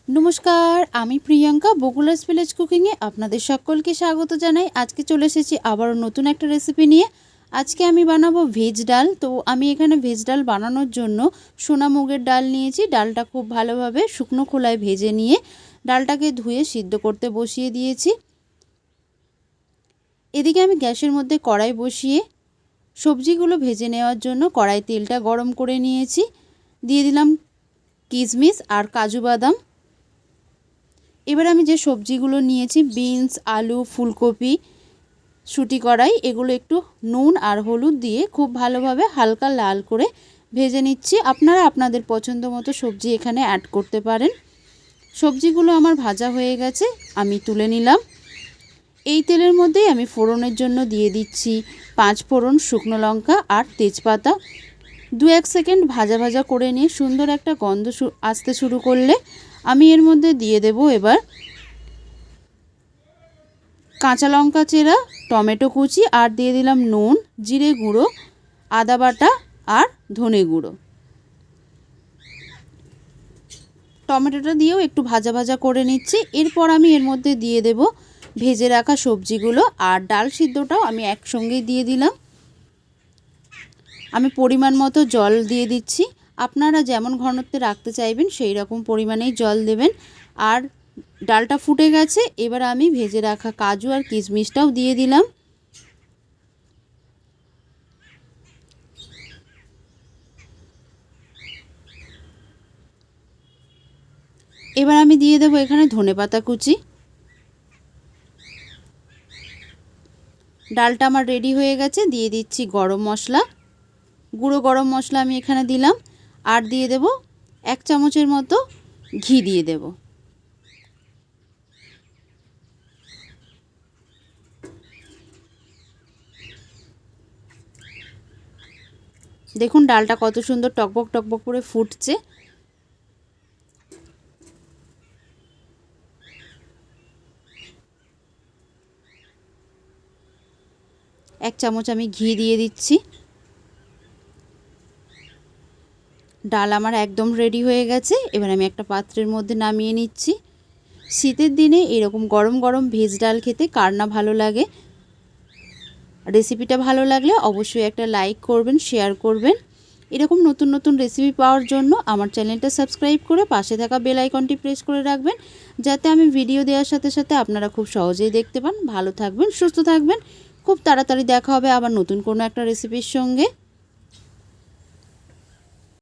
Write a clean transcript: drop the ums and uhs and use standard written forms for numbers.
नमस्कार आमी प्रियंका बकुलास ভিলেজ কুকিংয়ে আপনাদের সকলকে স্বাগত জানাই। আজকে চলে এসেছি আবারও নতুন একটা রেসিপি নিয়ে। আজকে আমি বানাবো ভেজ ডাল। তো আমি এখানে ভেজ ডাল বানানোর জন্য সোনা মুগের ডাল নিয়েছি। ডালটা খুব ভালোভাবে শুকনো খোলায় ভেজে নিয়ে ডালটাকে ধুয়ে সিদ্ধ করতে বসিয়ে দিয়েছি। এদিকে আমি গ্যাসের মধ্যে কড়াই বসিয়ে সবজিগুলো ভেজে নেওয়ার জন্য কড়াই তেলটা গরম করে নিয়েছি। দিয়ে দিলাম কিশমিশ আর কাজু বাদাম। এবার আমি যে সবজিগুলো নিয়েছি বিনস, আলু, ফুলকপি, শুটি কড়াই, এগুলো একটু নুন আর হলুদ দিয়ে খুব ভালোভাবে হালকা লাল করে ভেজে নিচ্ছি। আপনারা আপনাদের পছন্দ মতো সবজি এখানে অ্যাড করতে পারেন। সবজিগুলো আমার ভাজা হয়ে গেছে, আমি তুলে নিলাম। এই তেলের মধ্যেই আমি ফোড়নের জন্য দিয়ে দিচ্ছি 5 ফোড়ন, শুকনো লঙ্কা আর তেজপাতা। 2-1 সেকেন্ড ভাজা ভাজা করে নিয়ে সুন্দর একটা গন্ধ আসতে শুরু করলে আমি এর মধ্যে দিয়ে দেব এবার কাঁচা লঙ্কা চেরা, টমেটো কুচি আর দিয়ে দিলাম নুন, জিরে গুঁড়ো, আদা বাটা আর ধনে গুঁড়ো। টমেটোটা দিয়েও একটু ভাজা ভাজা করে নিচ্ছি। এরপর আমি এর মধ্যে দিয়ে দেব ভেজে রাখা সবজিগুলো আর ডাল সিদ্ধটাও আমি একসঙ্গেই দিয়ে দিলাম। আমি পরিমাণ মতো জল দিয়ে দিচ্ছি। আপনারা যেমন ঘনত্বে রাখতে চাইবেন সেই রকম পরিমাণেই জল দেবেন। আর ডালটা ফুটে গেছে, এবার আমি ভেজে রাখা কাজু আর কিশমিশটাও দিয়ে দিলাম। এবার আমি দিয়ে দেবো এখানে ধনেপাতা কুচি। ডালটা আমার রেডি হয়ে গেছে। দিয়ে দিচ্ছি গরম মশলা, গুঁড়ো গরম মশলা আমি এখানে দিলাম। আর দিয়ে দেব 1 চামচের মতো ঘি দিয়ে দেব। দেখুন ডালটা কত সুন্দর টকবক টকবক করে ফুটছে। এক চামচ আমি ঘি দিয়ে দিচ্ছি। ডাল আমার একদম রেডি হয়ে গেছে। এবার আমি একটা পাত্রের মধ্যে নামিয়ে নিচ্ছি। শীতের দিনে এরকম গরম গরম ভেজ ডাল খেতে কার না ভালো লাগে। রেসিপিটা ভালো লাগলে অবশ্যই একটা লাইক করবেন, শেয়ার করবেন। এরকম নতুন নতুন রেসিপি পাওয়ার জন্য আমার চ্যানেলটা সাবস্ক্রাইব করে পাশে থাকা বেল আইকনটি প্রেস করে রাখবেন, যাতে আমি ভিডিও দেওয়ার সাথে সাথে আপনারা খুব সহজেই দেখতে পান। ভালো থাকবেন, সুস্থ থাকবেন। খুব তাড়াতাড়ি দেখা হবে আবার নতুন কোনো একটা রেসিপির সঙ্গে।